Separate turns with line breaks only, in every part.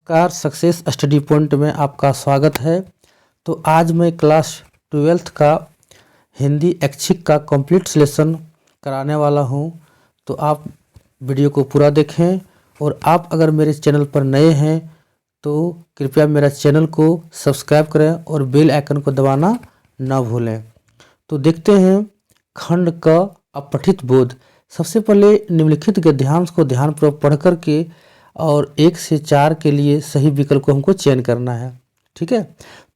Car success study point में आपका स्वागत है। तो आज मैं क्लास 12th का हिंदी ऐच्छिक का कंप्लीट सिलेक्शन कराने वाला हूं। तो आप वीडियो को पूरा देखें और आप अगर मेरे चैनल पर नए हैं तो कृपया मेरा चैनल को सब्सक्राइब करें और बेल आइकन को दबाना ना भूलें। तो देखते हैं खंड क अपठित बोध। सबसे पहले निम्नलिखित गद्यांश को ध्यानपूर्वक पढ़ करके और 1 से 4 के लिए सही विकल्प को हमको चयन करना है। ठीक है।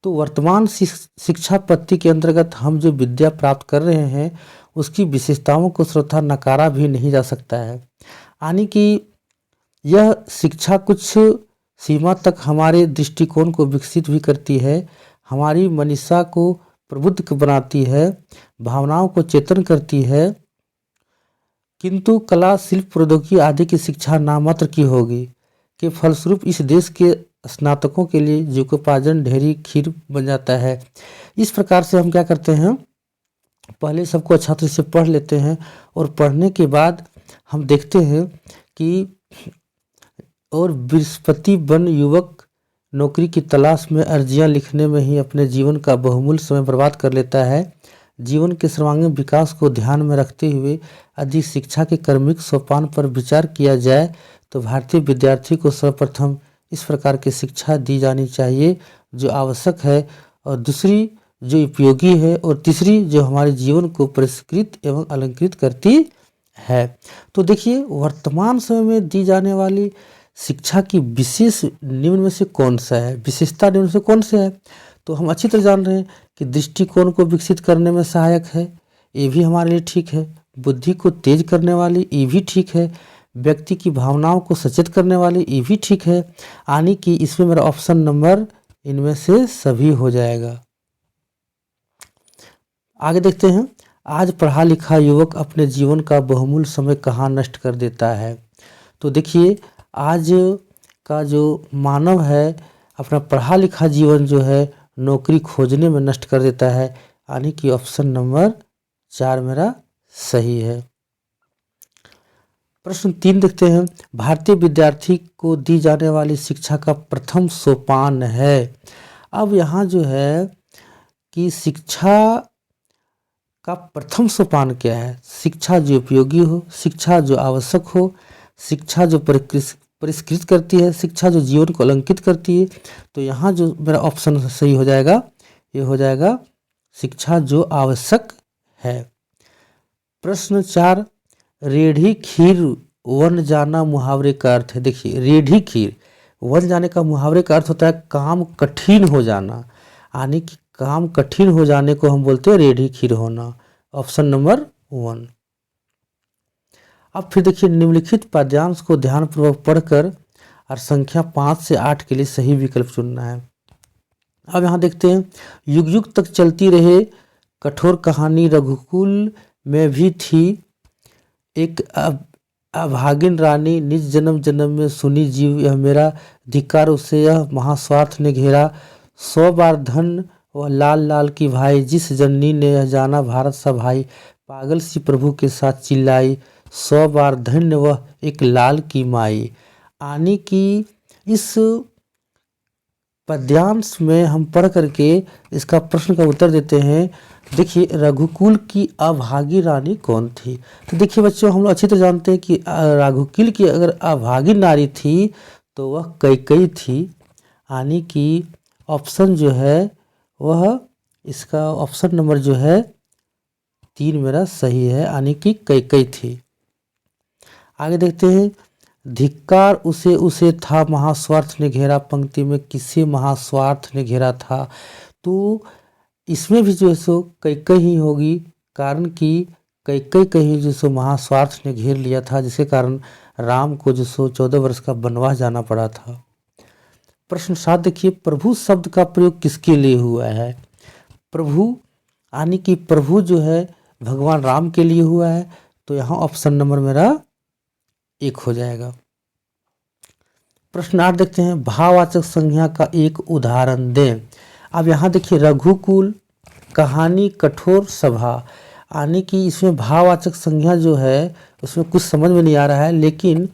तो वर्तमान शिक्षा पद्धति के अंतर्गत हम जो विद्या प्राप्त कर रहे हैं उसकी विशेषताओं को सर्वथा नकारा भी नहीं जा सकता है। यानी कि यह शिक्षा कुछ सीमा तक हमारे दृष्टिकोण को विकसित भी करती है, हमारी मनीषा को प्रबुद्ध बनाती है, भावनाओं को चेतन करती है, किंतु कला शिल्प प्रौद्योगिकी आदि की शिक्षा नामात्र की होगी के फलस्वरूप इस देश के स्नातकों के लिए जीविकोपार्जन ढेरी खीर बन जाता है। इस प्रकार से हम क्या करते हैं, पहले सबको अच्छा तरह से पढ़ लेते हैं और पढ़ने के बाद हम देखते हैं कि और बृहस्पति बन युवक नौकरी की तलाश में अर्जियां लिखने में ही अपने जीवन का बहुमूल्य समय बर्बाद कर लेता है। जीवन के सर्वांगीण विकास को ध्यान में रखते हुए यदि शिक्षा के क्रमिक सोपान पर विचार किया जाए तो भारतीय विद्यार्थी को सर्वप्रथम इस प्रकार की शिक्षा दी जानी चाहिए जो आवश्यक है, और दूसरी जो उपयोगी है, और तीसरी जो हमारे जीवन को परिष्कृत एवं अलंकृत करती है। तो देखिए वर्तमान समय में दी जाने वाली शिक्षा की विशेष निम्न में से कौन सा है, विशेषता निम्न से कौन सा है। तो हम अच्छी तरह जान रहे हैं कि दृष्टिकोण को विकसित करने में सहायक है, ये भी हमारे लिए ठीक है। बुद्धि को तेज करने वाली, ये भी ठीक है। व्यक्ति की भावनाओं को सचेत करने वाली, ये भी ठीक है। यानी कि इसमें मेरा ऑप्शन नंबर इनमें से सभी हो जाएगा। आगे देखते हैं, आज पढ़ा लिखा युवक अपने जीवन का बहुमूल्य समय कहाँ नष्ट कर देता है। तो देखिए आज का जो मानव है अपना पढ़ा लिखा जीवन जो है नौकरी खोजने में नष्ट कर देता है, यानी कि ऑप्शन नंबर 4 मेरा सही है। प्रश्न 3 देखते हैं, भारतीय विद्यार्थी को दी जाने वाली शिक्षा का प्रथम सोपान है। अब यहाँ जो है कि शिक्षा का प्रथम सोपान क्या है, शिक्षा जो उपयोगी हो, शिक्षा जो आवश्यक हो, शिक्षा जो परिष्कृत करती है, शिक्षा जो जीवन को अलंकृत करती है। तो यहाँ जो मेरा ऑप्शन सही हो जाएगा, ये हो जाएगा शिक्षा जो आवश्यक है। प्रश्न 4, रेढ़ी खीर वन जाना मुहावरे का अर्थ है। देखिए रेढ़ी खीर वन जाने का मुहावरे का अर्थ होता है काम कठिन हो जाना, यानी कि काम कठिन हो जाने को हम बोलते हैं रेढ़ी खीर होना। Option number 1। अब फिर देखिए निम्नलिखित पद्यांश को ध्यानपूर्वक पढ़कर और संख्या 5 से 8 के लिए सही विकल्प चुनना है। अब यहाँ देखते हैं, युग युग तक चलती रहे कठोर कहानी रघुकुल में भी थी, एक अभागिन रानी निज जन्म जन्म में सुनी जीव यह मेरा, धिक्कार उसे यह महास्वार्थ ने घेरा, 100 बार धन वह लाल लाल की भाई, जिस जननी ने यह जाना भारत सा भाई, पागल सी प्रभु के साथ चिल्लाई, 100 बार धन्य वह एक लाल की माई। यानी कि इस पद्यांश में हम पढ़ करके इसका प्रश्न का उत्तर देते हैं। देखिए रघुकुल की अभागी रानी कौन थी। तो देखिए बच्चों हम लोग अच्छी तरह जानते हैं कि रघुकुल की अगर अभागी नारी थी तो वह कैकेयी थी, यानी कि ऑप्शन जो है वह इसका ऑप्शन नंबर जो है 3 मेरा सही है, यानी कि कैकेयी थी। आगे देखते हैं, धिक्कार उसे उसे था महास्वार्थ ने घेरा, पंक्ति में किसे महास्वार्थ ने घेरा था। तो इसमें भी जो है सो कैकेयी ही होगी, कारण कि कैकेयी कहीं जो सो महास्वार्थ ने घेर लिया था, जिसके कारण राम को जो सो 14 वर्ष का वनवास जाना पड़ा था। प्रश्न 7 देखिए, प्रभु शब्द का प्रयोग किसके लिए हुआ है। प्रभु यानी कि प्रभु जो है भगवान राम के लिए हुआ है, तो यहाँ ऑप्शन नंबर मेरा 1 हो जाएगा। प्रश्न 8 देखते हैं, भाववाचक संज्ञा का एक उदाहरण दें। अब यहाँ देखिए रघुकुल कहानी कठोर सभा, यानी कि इसमें भाववाचक संज्ञा जो है उसमें कुछ समझ में नहीं आ रहा है, लेकिन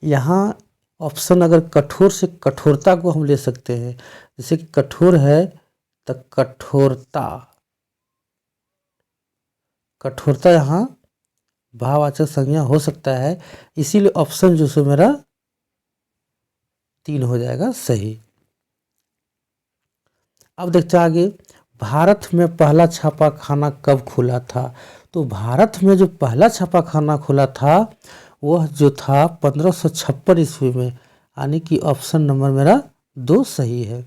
यहाँ ऑप्शन अगर कठोर से कठोरता को हम ले सकते हैं, जैसे कि कठोर है तो कठोरता, कठोरता यहाँ भाववाचक संज्ञा हो सकता है, इसीलिए ऑप्शन जो सो मेरा 3 हो जाएगा सही। अब देखते हैं आगे, भारत में पहला छापा खाना कब खुला था? तो भारत में जो पहला छापा खाना खुला था वह जो था 1556 ईस्वी में, यानी कि ऑप्शन नंबर मेरा 2 सही है।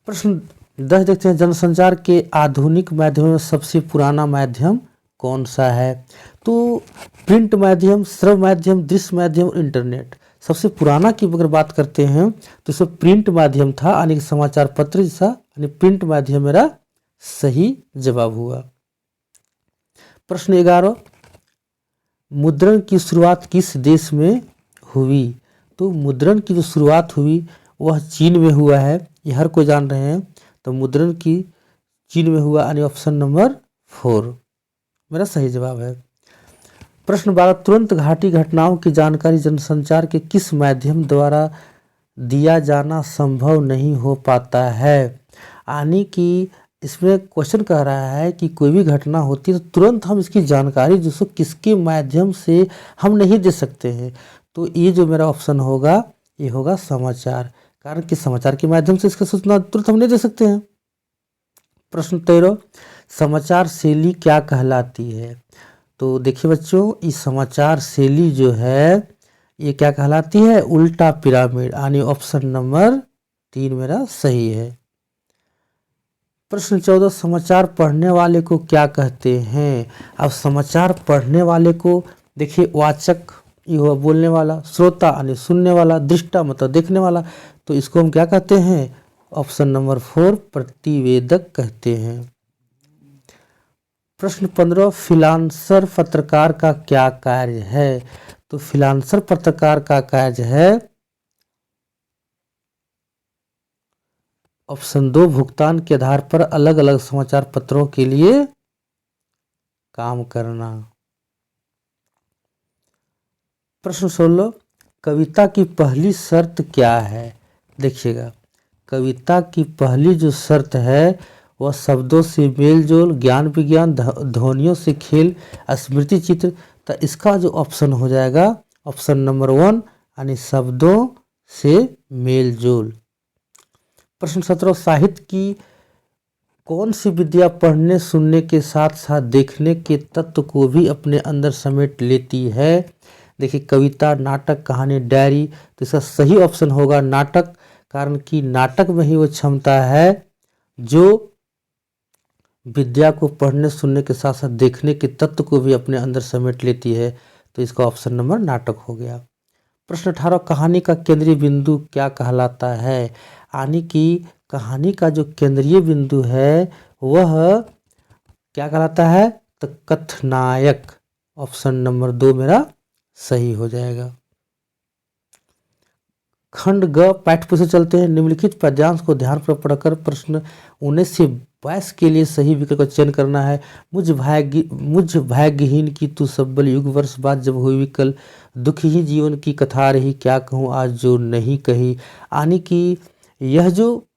प्रश्न 10 देखते हैं, जनसंचार के आधुनिक माध्यमों में सबसे पुराना माध्यम कौन सा है? तो प्रिंट माध्यम, श्रव्य माध्यम, दृश्य माध्यम और इंटरनेट। सबसे पुराना की अगर बात करते हैं तो इसमें प्रिंट माध्यम था, यानी समाचार पत्र जैसा, यानी प्रिंट माध्यम मेरा सही जवाब हुआ। प्रश्न 11, मुद्रण की शुरुआत किस देश में हुई? तो मुद्रण की जो शुरुआत हुई वह चीन में हुआ है, ये हर कोई जान रहे हैं। तो मुद्रण की चीन में हुआ, यानी ऑप्शन नंबर 4 मेरा सही जवाब है। प्रश्न 12, तुरंत घाटी घटनाओं की जानकारी जनसंचार के किस माध्यम द्वारा दिया जाना संभव नहीं हो पाता है? यानी कि इसमें क्वेश्चन कह रहा है कि कोई भी घटना होती है तो तुरंत हम इसकी जानकारी जिसको किसके माध्यम से हम नहीं दे सकते हैं। तो ये जो मेरा ऑप्शन होगा ये होगा समाचार, कारण कि समाचार के माध्यम से इसका सूचना तुरंत हम नहीं दे सकते हैं। प्रश्न 13, समाचार शैली क्या कहलाती है? तो देखिए बच्चों, इस समाचार शैली जो है ये क्या कहलाती है? उल्टा पिरामिड, यानी ऑप्शन नंबर 3 मेरा सही है। प्रश्न 14, समाचार पढ़ने वाले को क्या कहते हैं? अब समाचार पढ़ने वाले को देखिए, वाचक ये हुआ बोलने वाला, श्रोता यानी सुनने वाला, दृष्टा मतलब देखने वाला, तो इसको हम क्या कहते हैं? ऑप्शन नंबर 4 प्रतिवेदक कहते हैं। प्रश्न 15, फ्रीलांसर पत्रकार का क्या कार्य है? तो फ्रीलांसर पत्रकार का कार्य है ऑप्शन 2 भुगतान के आधार पर अलग अलग समाचार पत्रों के लिए काम करना। प्रश्न 16, कविता की पहली शर्त क्या है? देखिएगा, कविता की पहली जो शर्त है वह शब्दों से मेलजोल, ज्ञान विज्ञान, ध्वनियों से खेल, स्मृति चित्र। तो इसका जो ऑप्शन हो जाएगा ऑप्शन नंबर 1, यानी शब्दों से मेलजोल। प्रश्न 17, साहित्य की कौन सी विद्या पढ़ने सुनने के साथ साथ देखने के तत्व को भी अपने अंदर समेट लेती है? देखिए, कविता, नाटक, कहानी, डायरी, तो इसका सही ऑप्शन होगा नाटक, कारण कि नाटक में ही वो क्षमता है जो विद्या को पढ़ने सुनने के साथ साथ देखने के तत्व को भी अपने अंदर समेट लेती है। तो इसका ऑप्शन नंबर नाटक हो गया। प्रश्न 18, कहानी का केंद्रीय बिंदु क्या कहलाता है? यानी कि कहानी का जो केंद्रीय बिंदु है वह क्या कहलाता है? तो कथनायक, ऑप्शन नंबर 2 मेरा सही हो जाएगा। खंड ग पाठ्यपुस्तक चलते हैं। निम्नलिखित पद्यांश को ध्यान पर पढ़कर प्रश्न 19 से 22 के लिए सही विकल्प का चयन करना है। मुझ भाग्यहीन की तू सब्बल युग वर्ष बाद जब हुई विकल, दुख ही जीवन की कथा रही, क्या कहूँ आज जो नहीं कही। यानी कि यह जो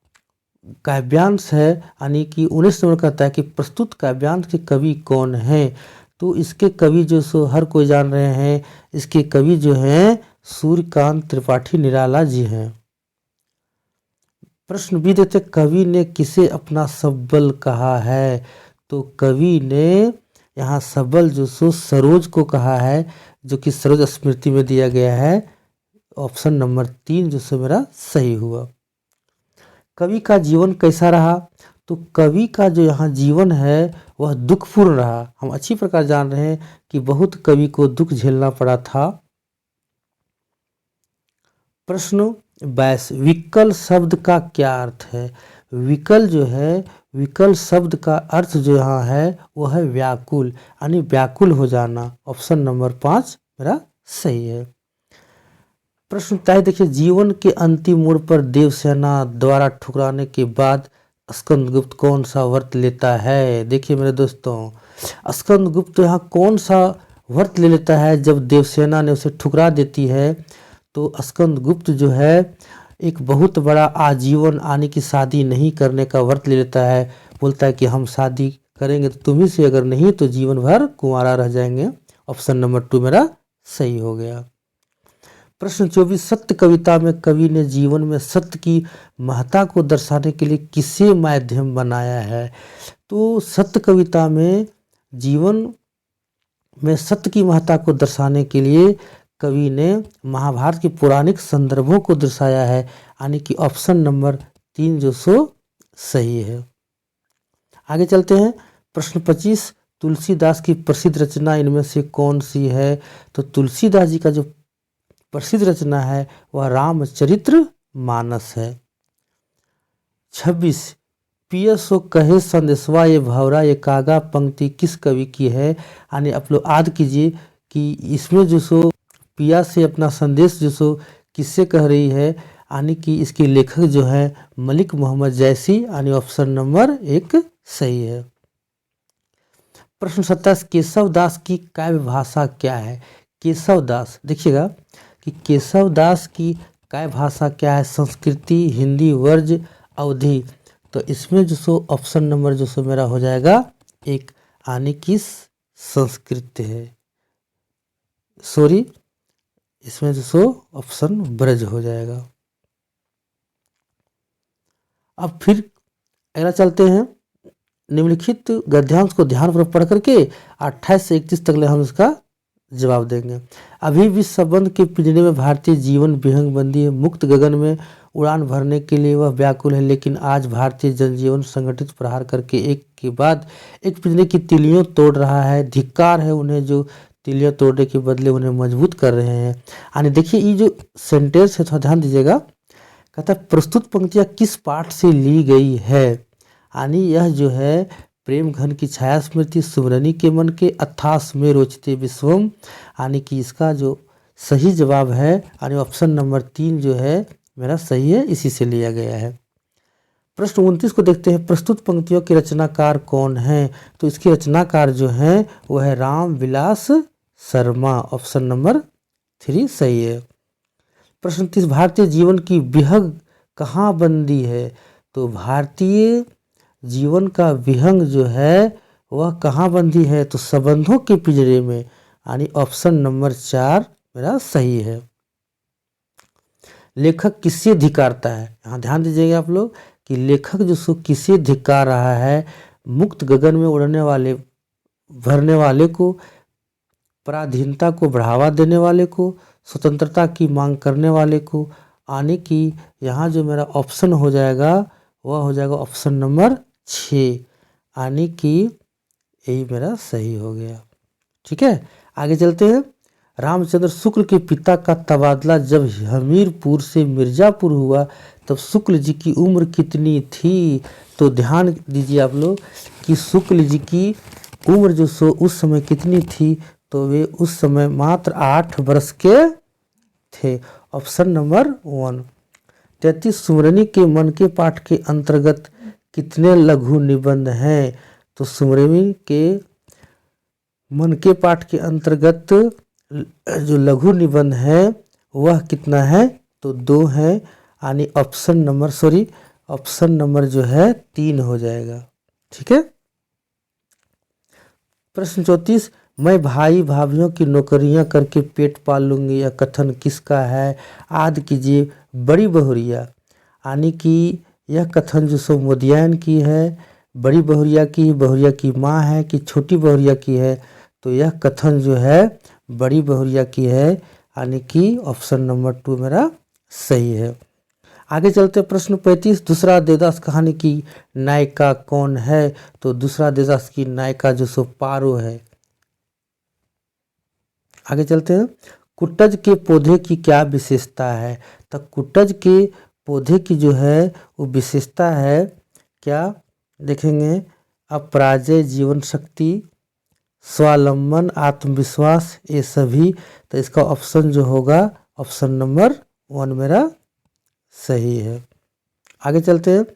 काव्यांश है, यानी कि 19 नंबर कहता है कि प्रस्तुत काव्यांश के कवि कौन हैं? तो इसके कवि जो सो हर कोई जान रहे हैं, इसके कवि जो हैं सूर्यकांत त्रिपाठी निराला जी हैं। प्रश्न भी देते, कवि ने किसे अपना सब्बल कहा है? तो कवि ने यहाँ सब्बल जो सो सरोज को कहा है, जो कि सरोज स्मृति में दिया गया है। ऑप्शन नंबर 3 जो सो मेरा सही हुआ। कवि का जीवन कैसा रहा? तो कवि का जो यहाँ जीवन है वह दुखपूर्ण रहा। हम अच्छी प्रकार जान रहे हैं कि बहुत कवि को दुख झेलना पड़ा था। प्रश्न 22, विकल शब्द का क्या अर्थ है? विकल जो है, विकल शब्द का अर्थ जो यहाँ है वह है व्याकुल, यानी व्याकुल हो जाना। ऑप्शन नंबर 5 मेरा सही है। प्रश्न 23 देखिए, जीवन के अंतिम मोड़ पर देवसेना द्वारा ठुकराने के बाद स्कंदगुप्त कौन सा व्रत लेता है? देखिए मेरे दोस्तों, स्कंदगुप्त यहाँ कौन सा व्रत ले लेता है जब देवसेना ने उसे ठुकरा देती है? तो स्कंदगुप्त जो है एक बहुत बड़ा आजीवन आने की शादी नहीं करने का व्रत ले लेता है। बोलता है कि हम शादी करेंगे तो तुम्ही से, अगर नहीं तो जीवन भर कुंवारा रह जाएंगे। ऑप्शन नंबर 2 मेरा सही हो गया। प्रश्न 24, सत्य कविता में कवि ने जीवन में सत्य की महत्ता को दर्शाने के लिए किसे माध्यम बनाया है? तो सत्य कविता में जीवन में सत्य की महत्ता को दर्शाने के लिए कवि ने महाभारत के पौराणिक संदर्भों को दर्शाया है, यानी कि ऑप्शन नंबर 3 जो सो सही है। आगे चलते हैं। प्रश्न 25, तुलसीदास की प्रसिद्ध रचना इनमें से कौन सी है? तो तुलसीदास जी का जो प्रसिद्ध रचना है वह रामचरित्र मानस है। 26, पिया सो कहे संदेशवा ये भवरा ये कागा पंक्ति किस कवि की है? यानी आप लोग याद कीजिए कि इसमें जो सो पिया से अपना संदेश जो सो किससे कह रही है, यानी कि इसके लेखक जो है मलिक मोहम्मद जैसी, यानी ऑप्शन नंबर 1 सही है। प्रश्न 27, केशव दास की काव्य भाषा क्या है? केशव दास, देखिएगा कि केशव दास की काव्य भाषा क्या है? संस्कृति, हिंदी, वर्ज, अवधि। तो इसमें जो सो ऑप्शन नंबर जो सो मेरा हो जाएगा 1, यानी कि संस्कृत है। सॉरी, इसमें जो सो ऑप्शन ब्रज हो जाएगा। अब फिर अगला चलते हैं। निम्नलिखित गद्यांश को ध्यानपूर्वक पढ़ करके 28 से 31 तक ले हम इसका जवाब देंगे। अभी भी संबंध के पिंजरे में भारतीय जीवन विहंग बंदी है। मुक्त गगन में उड़ान भरने के लिए वह व्याकुल है, लेकिन आज भारतीय जनजीवन संगठित प्रहार करके एक के बाद एक पिंजरे की तिलियों तोड़ रहा है। धिक्कार है उन्हें जो तिलियों तोड़ने के बदले उन्हें मजबूत कर रहे हैं। यानी देखिए ये जो सेंटेंस है थोड़ा ध्यान दीजिएगा। कहता है प्रस्तुत पंक्तियाँ किस पाठ से ली गई है? यानी यह जो है प्रेम घन की छाया स्मृति, सुमरनी के मन के अथास में रोचते विश्वम, यानी कि इसका जो सही जवाब है यानी ऑप्शन नंबर 3 जो है मेरा सही है, इसी से लिया गया है। प्रश्न 29 को देखते हैं। प्रस्तुत पंक्तियों के रचनाकार कौन हैं? तो इसके रचनाकार जो हैं वह है राम विलास शर्मा, ऑप्शन नंबर 3 सही है। प्रश्न 30, भारतीय जीवन की विहंग कहाँ बंदी है? तो भारतीय जीवन का विहंग जो है वह कहाँ बंदी है? तो संबंधों के पिंजरे में, यानी ऑप्शन नंबर 4 मेरा सही है। लेखक किससे धिक्कारता है? यहाँ ध्यान दीजिएगा आप लोग कि लेखक जो सो किसे धिक्कार रहा है? मुक्त गगन में उड़ने वाले भरने वाले को, पराधीनता को बढ़ावा देने वाले को, स्वतंत्रता की मांग करने वाले को, यानी कि यहाँ जो मेरा ऑप्शन हो जाएगा वह हो जाएगा ऑप्शन नंबर 6, यानी कि यही मेरा सही हो गया। ठीक है, आगे चलते हैं। रामचंद्र शुक्ल के पिता का तबादला जब हमीरपुर से मिर्जापुर हुआ तब शुक्ल जी की उम्र कितनी थी? तो ध्यान दीजिए आप लोग कि शुक्ल जी की उम्र जो सो उस समय कितनी थी? तो वे उस समय मात्र 8 वर्ष के थे, ऑप्शन नंबर 1। 33, सुमरनी के मन के पाठ के अंतर्गत कितने लघु निबंध हैं? तो सुमरनी के मन के पाठ के अंतर्गत जो लघु निबंध है वह कितना है? तो 2 है, यानी ऑप्शन नंबर जो है 3 हो जाएगा। ठीक है। प्रश्न 34, मैं भाई भाभीयों की नौकरियां करके पेट पाल लूँगी, यह कथन किसका है? याद कीजिए बड़ी बहुरिया, यानी कि यह कथन जो सो मोदियान की है। बड़ी बहुरिया की माँ है कि छोटी बहुरिया की है? तो यह कथन जो है बड़ी बहुरिया की है, यानी कि ऑप्शन नंबर 2 मेरा सही है। आगे चलते प्रश्न 35, दूसरा देवदास कहानी की नायिका कौन है? तो दूसरा देवदास की नायिका जो सो पारो है। आगे चलते हैं। कुटज के पौधे की क्या विशेषता है? तो कुटज के पौधे की जो है वो विशेषता है क्या? देखेंगे अपराजय, जीवन शक्ति, स्वावलंबन, आत्मविश्वास, ये सभी। तो इसका ऑप्शन जो होगा ऑप्शन नंबर 1 मेरा सही है। आगे चलते हैं।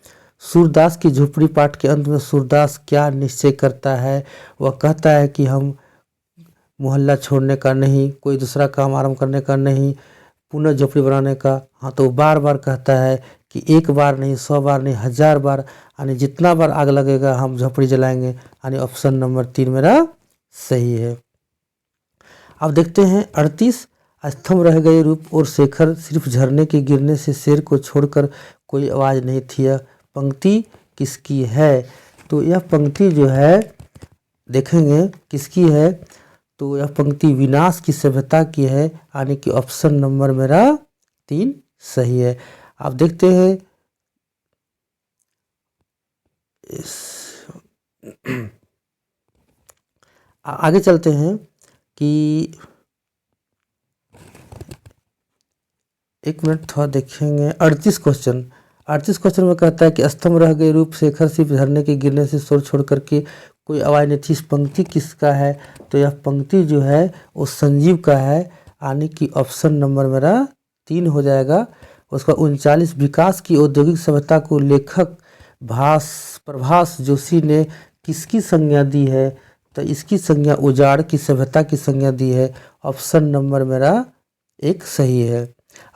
सूरदास की झोपड़ी पाठ के अंत में सूरदास क्या निश्चय करता है? वह कहता है कि हम मोहल्ला छोड़ने का नहीं, कोई दूसरा काम आरंभ करने का नहीं, पुनः झोपड़ी बनाने का। हाँ, तो बार बार कहता है कि एक बार नहीं, 100 बार नहीं, 1000 बार, यानी जितना बार आग लगेगा हम झोपड़ी जलाएंगे, यानी ऑप्शन नंबर 3 मेरा सही है। अब देखते हैं 38, स्तंभ रह गए रूप और शेखर, सिर्फ झरने के गिरने से शेर को छोड़कर कोई आवाज़ नहीं थी। यह पंक्ति किसकी है? तो यह पंक्ति जो है देखेंगे किसकी है, तो यह पंक्ति विनाश की सभ्यता की है, यानी कि ऑप्शन नंबर मेरा 3 सही है। आप देखते हैं आगे चलते हैं कि एक मिनट थोड़ा देखेंगे। 38 क्वेश्चन में कहता है कि स्तंभ रह गए रूप, शेखर सिर्फ झरने के गिरने से शोर छोड़ करके कोई आवाज़ नहीं थी। इस पंक्ति किसका है? तो यह पंक्ति जो है वो संजीव का है, यानी कि ऑप्शन नंबर मेरा 3 हो जाएगा। उसका 39, विकास की औद्योगिक सभ्यता को लेखक प्रभास जोशी ने किसकी संज्ञा दी है? तो इसकी संज्ञा उजाड़ की सभ्यता की संज्ञा दी है। ऑप्शन नंबर मेरा 1 सही है।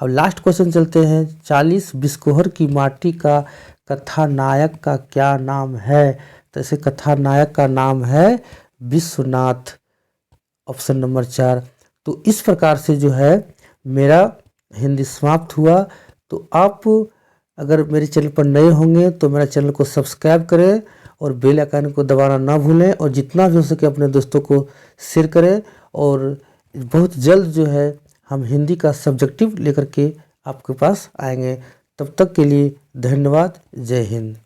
अब लास्ट क्वेश्चन चलते हैं 40, बिस्कोहर की माटी का कथानायक का क्या नाम है? तो इसे कथानायक का नाम है विश्वनाथ, ऑप्शन नंबर 4। तो इस प्रकार से जो है मेरा हिंदी समाप्त हुआ। तो आप अगर मेरे चैनल पर नए होंगे तो मेरा चैनल को सब्सक्राइब करें और बेल आइकन को दबाना ना भूलें, और जितना भी हो सके अपने दोस्तों को शेयर करें। और बहुत जल्द जो है हम हिंदी का सब्जेक्टिव लेकर के आपके पास आएंगे। तब तक के लिए धन्यवाद। जय हिंद।